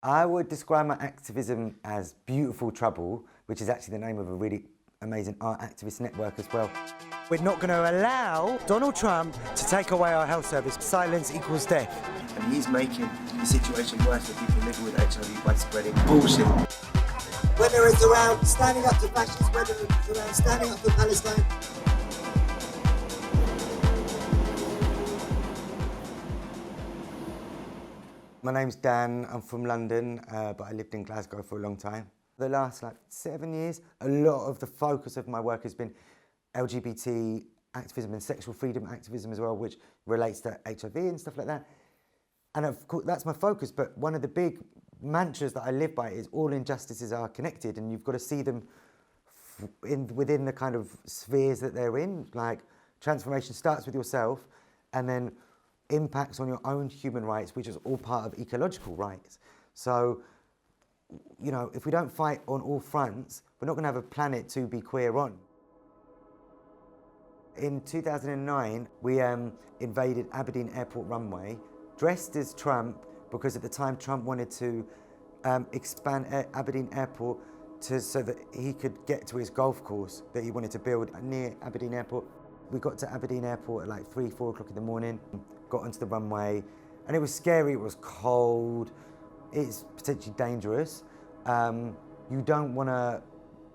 I would describe my activism as beautiful trouble, which is actually the name of a really amazing art activist network as well. We're not going to allow Donald Trump to take away our health service. Silence equals death. And he's making the situation worse for people living with HIV by spreading bullshit. Whether it's around standing up to fascists, whether it's around standing up for Palestine. My name's Dan, I'm from London, but I lived in Glasgow for a long time. The last 7 years, a lot of the focus of my work has been LGBT activism and sexual freedom activism as well, which relates to HIV and stuff like that. And of course, that's my focus, but one of the big mantras that I live by is all injustices are connected, and you've got to see them within the kind of spheres that they're in. Like, transformation starts with yourself, and then impacts on your own human rights, which is all part of ecological rights. So, you know, if we don't fight on all fronts, we're not going to have a planet to be queer on. In 2009, we invaded Aberdeen Airport runway, dressed as Trump, because at the time Trump wanted to expand Aberdeen Airport so that he could get to his golf course that he wanted to build near Aberdeen Airport. We got to Aberdeen Airport at like 3, 4 o'clock in the morning, got onto the runway, and it was scary, it was cold, it's potentially dangerous. You don't want to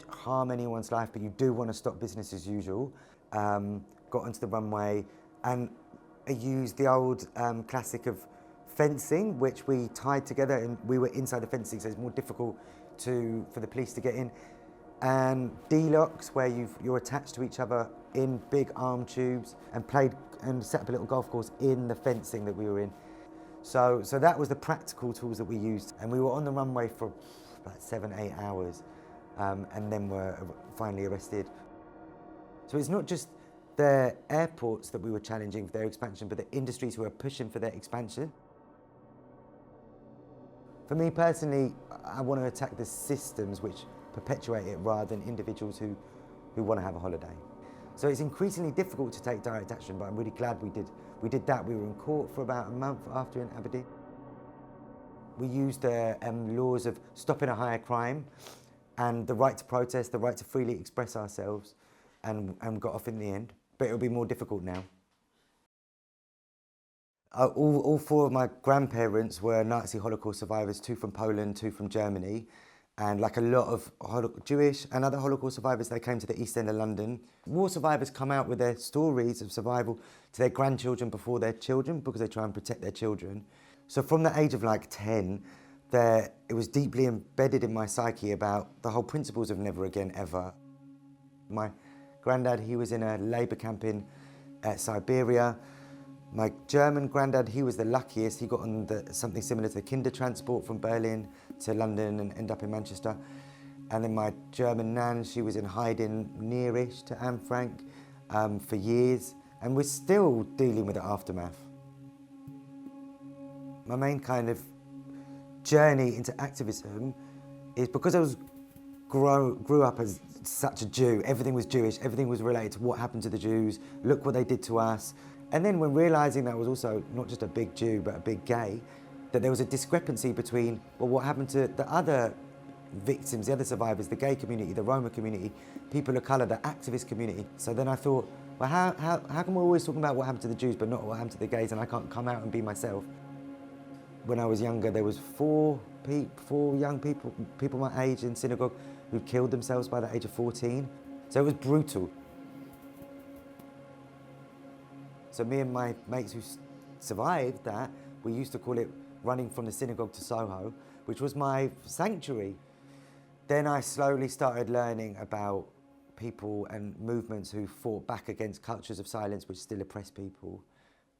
harm anyone's life, but you do want to stop business as usual. Got onto the runway, and I used the old classic of fencing, which we tied together, and we were inside the fencing, so it's more difficult for the police to get in. And D-locks, where you're attached to each other in big arm tubes, and set up a little golf course in the fencing that we were in. So that was the practical tools that we used, and we were on the runway for about 7, 8 hours, and then were finally arrested. So it's not just the airports that we were challenging for their expansion, but the industries who are pushing for their expansion. For me personally, I want to attack the systems which perpetuate it rather than individuals who want to have a holiday. So it's increasingly difficult to take direct action, but I'm really glad we did that. We were in court for about a month after in Aberdeen. We used the laws of stopping a higher crime and the right to protest, the right to freely express ourselves, and got off in the end. But it'll be more difficult now. All 4 of my grandparents were Nazi Holocaust survivors, 2 from Poland, 2 from Germany. And like a lot of Jewish and other Holocaust survivors, they came to the East End of London. War survivors come out with their stories of survival to their grandchildren before their children, because they try and protect their children. So from the age of like 10, it was deeply embedded in my psyche about the whole principles of never again, ever. My granddad, he was in a labour camp in Siberia. My German granddad, he was the luckiest. He got on something similar to the Kinder transport from Berlin to London and ended up in Manchester. And then my German nan, she was in hiding nearish to Anne Frank for years, and we're still dealing with the aftermath. My main kind of journey into activism is because I grew up as such a Jew. Everything was Jewish, everything was related to what happened to the Jews, look what they did to us. And then when realising that I was also not just a big Jew, but a big gay, that there was a discrepancy between, well, what happened to the other victims, the other survivors, the gay community, the Roma community, people of colour, the activist community. So then I thought, well, how come we're always talking about what happened to the Jews, but not what happened to the gays, and I can't come out and be myself? When I was younger, there was 4 young people my age in synagogue who killed themselves by the age of 14. So it was brutal. So me and my mates who survived that, we used to call it running from the synagogue to Soho, which was my sanctuary. Then I slowly started learning about people and movements who fought back against cultures of silence which still oppress people.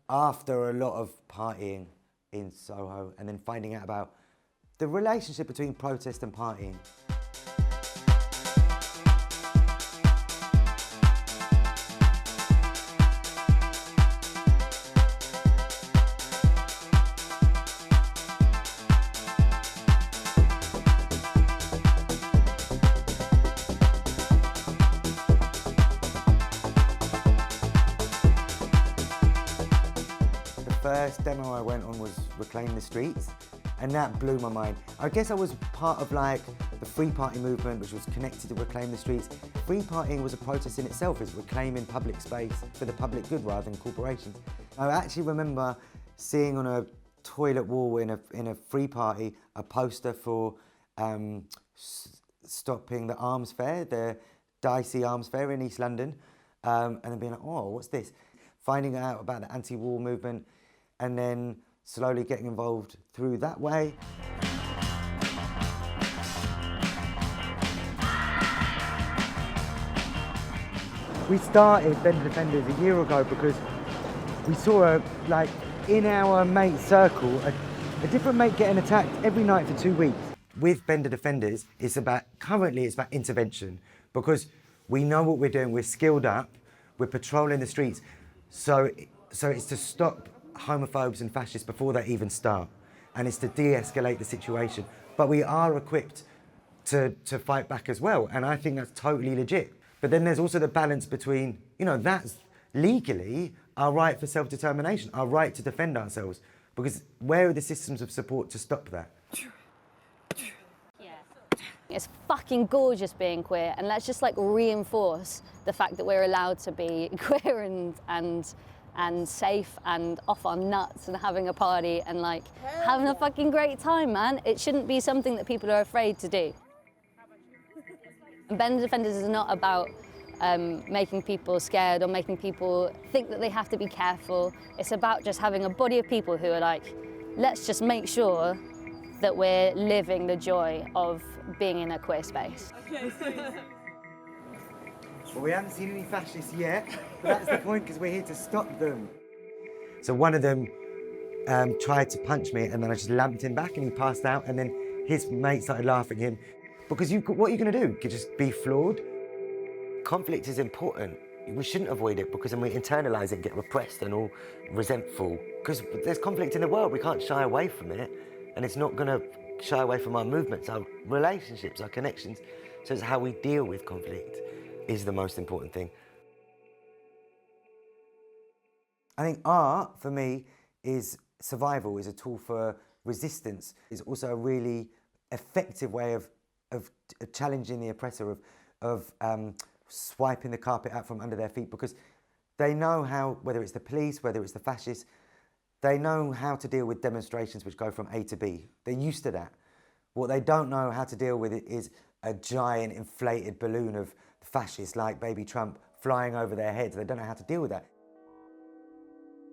After a lot of partying in Soho, and then finding out about the relationship between protest and partying. The first demo I went on was Reclaim the Streets, And that blew my mind. I guess I was part of like the Free Party movement, which was connected to Reclaim the Streets. Free partying was a protest in itself, it's reclaiming public space for the public good rather than corporations. I actually remember seeing on a toilet wall in a Free Party a poster for stopping the arms fair, the dicey arms fair in East London, and then being like, oh, what's this? Finding out about the anti-war movement, and then slowly getting involved through that way. We started Bend the Defenders a year ago because we saw like in our mate circle, a different mate getting attacked every night for 2 weeks. With Bend the Defenders, currently it's about intervention, because we know what we're doing, we're skilled up, we're patrolling the streets, so it's to stop homophobes and fascists before they even start, and it's to de-escalate the situation. But we are equipped to fight back as well, and I think that's totally legit. But then there's also the balance between, you know, that's legally our right for self-determination, our right to defend ourselves, because where are the systems of support to stop that? It's fucking gorgeous being queer, and let's just like reinforce the fact that we're allowed to be queer and safe and off our nuts and having a party and like having a fucking great time, man. It shouldn't be something that people are afraid to do. And Bend the Defenders is not about making people scared or making people think that they have to be careful. It's about just having a body of people who are like, let's just make sure that we're living the joy of being in a queer space. Okay. Well, we haven't seen any fascists yet, but that's the point, because we're here to stop them. So one of them tried to punch me, and then I just lamped him back and he passed out, and then his mate started laughing at him. Because what are you going to do? You could just be flawed? Conflict is important. We shouldn't avoid it, because then we internalise it and get repressed and all resentful. Because there's conflict in the world, we can't shy away from it, and it's not going to shy away from our movements, our relationships, our connections. So it's how we deal with conflict is the most important thing. I think art, for me, is survival, is a tool for resistance. It's also a really effective way of challenging the oppressor, of swiping the carpet out from under their feet, because they know how, whether it's the police, whether it's the fascists, they know how to deal with demonstrations which go from A to B. They're used to that. What they don't know how to deal with it is a giant inflated balloon of fascists like Baby Trump flying over their heads. They don't know how to deal with that.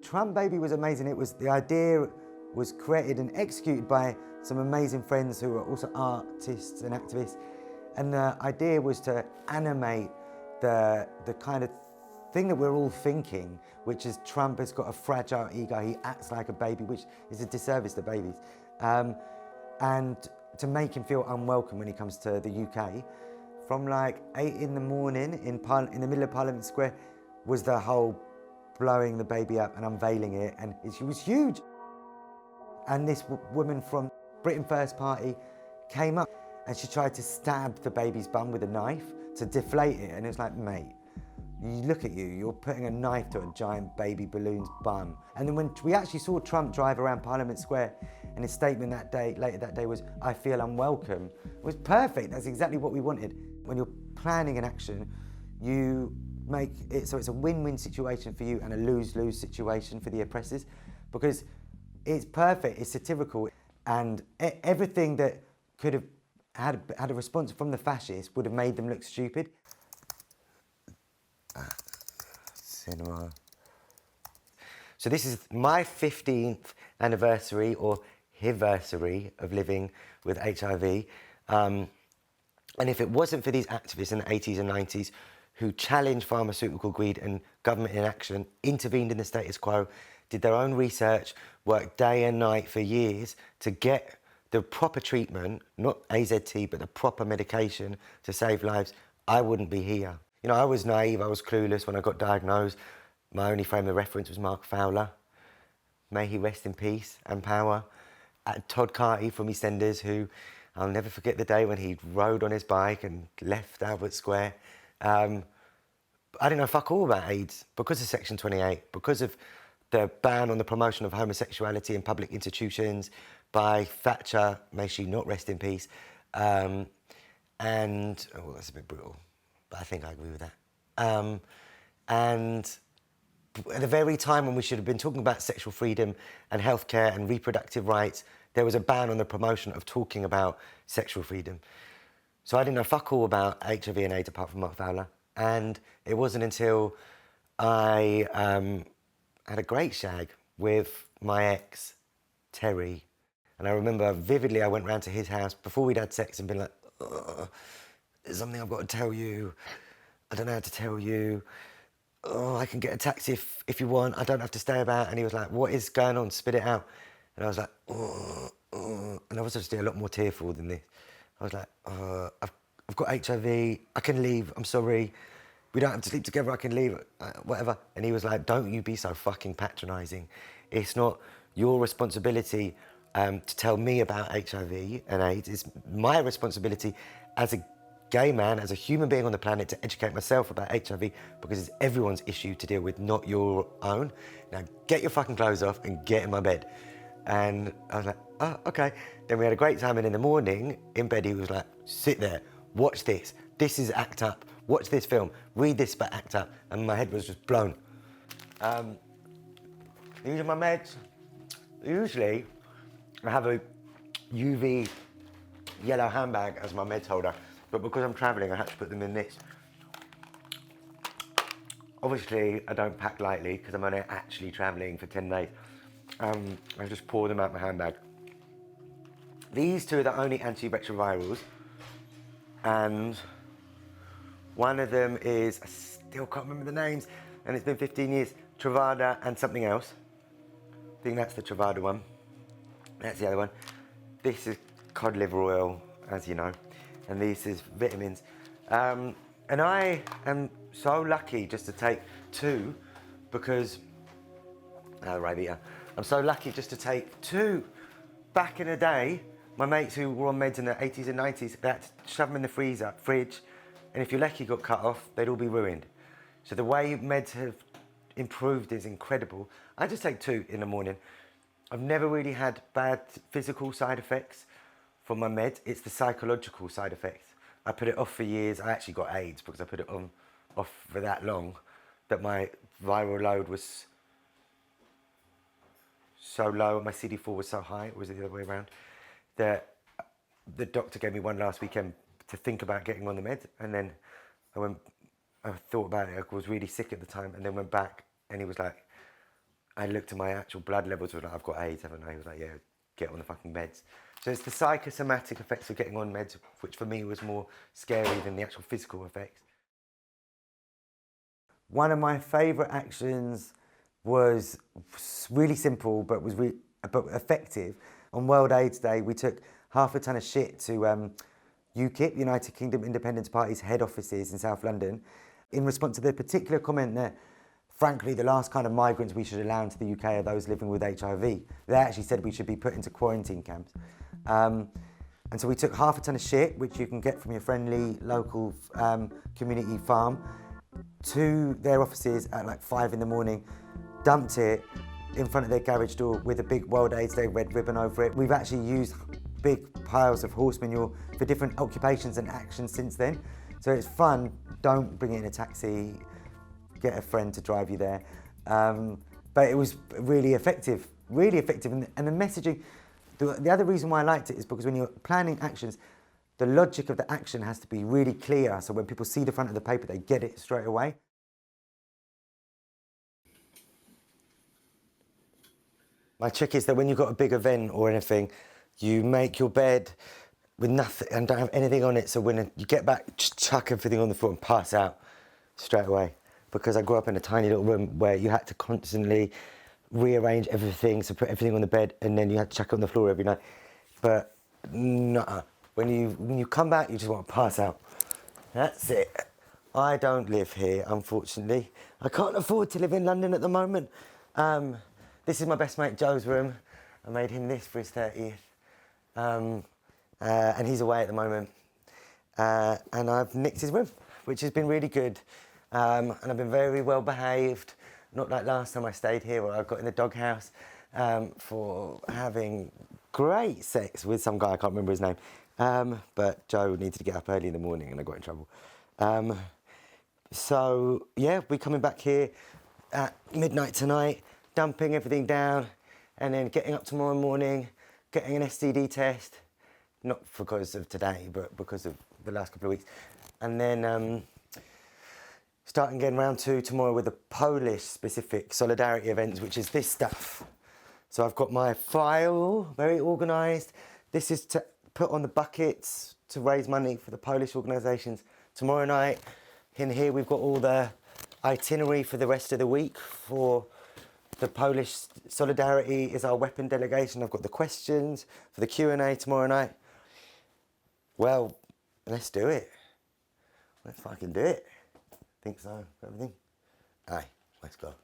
Trump Baby was amazing. The idea was created and executed by some amazing friends who are also artists and activists. And the idea was to animate the kind of thing that we're all thinking, which is Trump has got a fragile ego. He acts like a baby, which is a disservice to babies. And to make him feel unwelcome when he comes to the UK. From like 8 in the morning in the middle of Parliament Square was the whole blowing the baby up and unveiling it, and it was huge. And this woman from Britain First Party came up and she tried to stab the baby's bum with a knife to deflate it, and it was like, mate, you look at you, you're putting a knife to a giant baby balloon's bum. And then when we actually saw Trump drive around Parliament Square, and his statement later that day was, I feel unwelcome, it was perfect. That's exactly what we wanted. When you're planning an action, you make it so it's a win-win situation for you and a lose-lose situation for the oppressors, because it's perfect, it's satirical, and everything that could have had a response from the fascists would have made them look stupid. Cinema. So this is my 15th anniversary or hiversary of living with HIV. And if it wasn't for these activists in the 80s and 90s who challenged pharmaceutical greed and government inaction, intervened in the status quo, did their own research, worked day and night for years to get the proper treatment, not AZT, but the proper medication to save lives, I wouldn't be here. You know, I was naive, I was clueless when I got diagnosed. My only frame of reference was Mark Fowler. May he rest in peace and power. Todd Carty from EastEnders, who I'll never forget the day when he rode on his bike and left Albert Square. I didn't know fuck all about AIDS because of Section 28, because of the ban on the promotion of homosexuality in public institutions, by Thatcher, may she not rest in peace. And, oh, that's a bit brutal, but I think I agree with that. And at the very time when we should have been talking about sexual freedom and healthcare and reproductive rights, there was a ban on the promotion of talking about sexual freedom. So I didn't know fuck all about HIV and AIDS apart from Mark Fowler. And it wasn't until I had a great shag with my ex, Terry. And I remember vividly I went round to his house before we'd had sex and been like, there's something I've got to tell you. I don't know how to tell you. Oh, I can get a taxi if you want. I don't have to stay about. And he was like, what is going on? Spit it out. And I was like, and I was just a lot more tearful than this. I was like, I've got HIV. I can leave. I'm sorry. We don't have to sleep together. I can leave. Whatever. And he was like, don't you be so fucking patronising. It's not your responsibility to tell me about HIV and AIDS. It's my responsibility as a gay man, as a human being on the planet, to educate myself about HIV, because it's everyone's issue to deal with, not your own. Now get your fucking clothes off and get in my bed. And I was like, oh, okay. Then we had a great time, and in the morning, in bed, he was like, sit there, watch this. This is ACT UP. Watch this film. Read this about ACT UP. And my head was just blown. These are my meds. Usually, I have a UV yellow handbag as my meds holder, but because I'm traveling, I had to put them in this. Obviously, I don't pack lightly because I'm only actually traveling for 10 days. I just pour them out my handbag. These two are the only antiretrovirals, and one of them is, I still can't remember the names, and it's been 15 years, Truvada and something else. I think that's the Truvada one. That's the other one. This is cod liver oil, as you know, and this is vitamins. And I am so lucky just to take two, because, I'm so lucky just to take two. Back in the day, my mates who were on meds in the 80s and 90s, they had to shove them in the fridge, and if your lecky got cut off, they'd all be ruined. So the way meds have improved is incredible. I just take two in the morning. I've never really had bad physical side effects from my meds. It's the psychological side effects. I put it off for years. I actually got AIDS because I put it off for that long, that my viral load was so low, my CD4 was so high, it was the other way around, that the doctor gave me one last weekend to think about getting on the meds, and then I thought about it. I was really sick at the time, and then went back, and he was like, I looked at my actual blood levels, I was like, I've got AIDS, haven't I? He was like, yeah, get on the fucking meds. So it's the psychosomatic effects of getting on meds, which for me was more scary than the actual physical effects. One of my favourite actions was really simple, but was but effective. On World AIDS Day, we took half a ton of shit to UKIP, United Kingdom Independence Party's head offices in South London, in response to the particular comment that, frankly, the last kind of migrants we should allow into the UK are those living with HIV. They actually said we should be put into quarantine camps. And so we took half a ton of shit, which you can get from your friendly local community farm, to their offices at like 5 in the morning, dumped it in front of their garage door with a big World AIDS Day red ribbon over it. We've actually used big piles of horse manure for different occupations and actions since then. So it's fun. Don't bring it in a taxi. Get a friend to drive you there. But it was really effective. And the messaging, the other reason why I liked it is because when you're planning actions, the logic of the action has to be really clear. So when people see the front of the paper, they get it straight away. My trick is that when you've got a big event or anything, you make your bed with nothing and don't have anything on it, so when you get back, just chuck everything on the floor and pass out straight away. Because I grew up in a tiny little room where you had to constantly rearrange everything, so put everything on the bed, and then you had to chuck it on the floor every night. But nuh-uh. When you come back, you just want to pass out. That's it. I don't live here, unfortunately. I can't afford to live in London at the moment. This is my best mate Joe's room. I made him this for his 30th. And he's away at the moment. And I've nicked his room, which has been really good. And I've been very well behaved. Not like last time I stayed here where I got in the doghouse for having great sex with some guy, I can't remember his name. But Joe needed to get up early in the morning and I got in trouble. So, yeah, we're coming back here at midnight tonight, dumping everything down, and then getting up tomorrow morning, getting an STD test, not because of today, but because of the last couple of weeks. And then starting again round 2 tomorrow with the Polish-specific solidarity events, which is this stuff. So I've got my file, very organised. This is to put on the buckets to raise money for the Polish organisations. Tomorrow night, in here, we've got all the itinerary for the rest of the week for the Polish Solidarity is our weapon delegation. I've got the questions for the Q&A tomorrow night. Well, let's do it. Let's fucking do it. Think so, everything? Aye, let's go.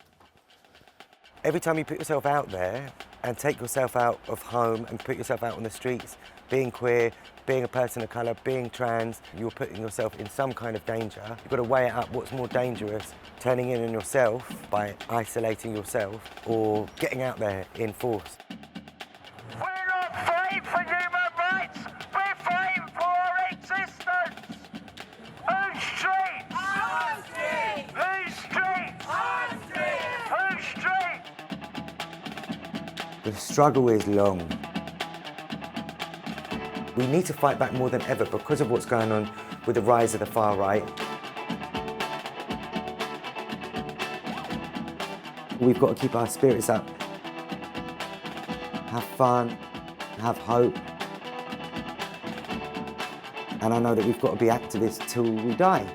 Every time you put yourself out there and take yourself out of home and put yourself out on the streets, being queer, being a person of colour, being trans, you're putting yourself in some kind of danger. You've got to weigh it up. What's more dangerous, turning in on yourself by isolating yourself or getting out there in force? We're not fighting for human rights, we're fighting for our existence! Who's straight? I'm straight! Who's straight? I'm straight! Who's straight? The struggle is long. We need to fight back more than ever because of what's going on with the rise of the far right. We've got to keep our spirits up, have fun, have hope. And I know that we've got to be activists till we die.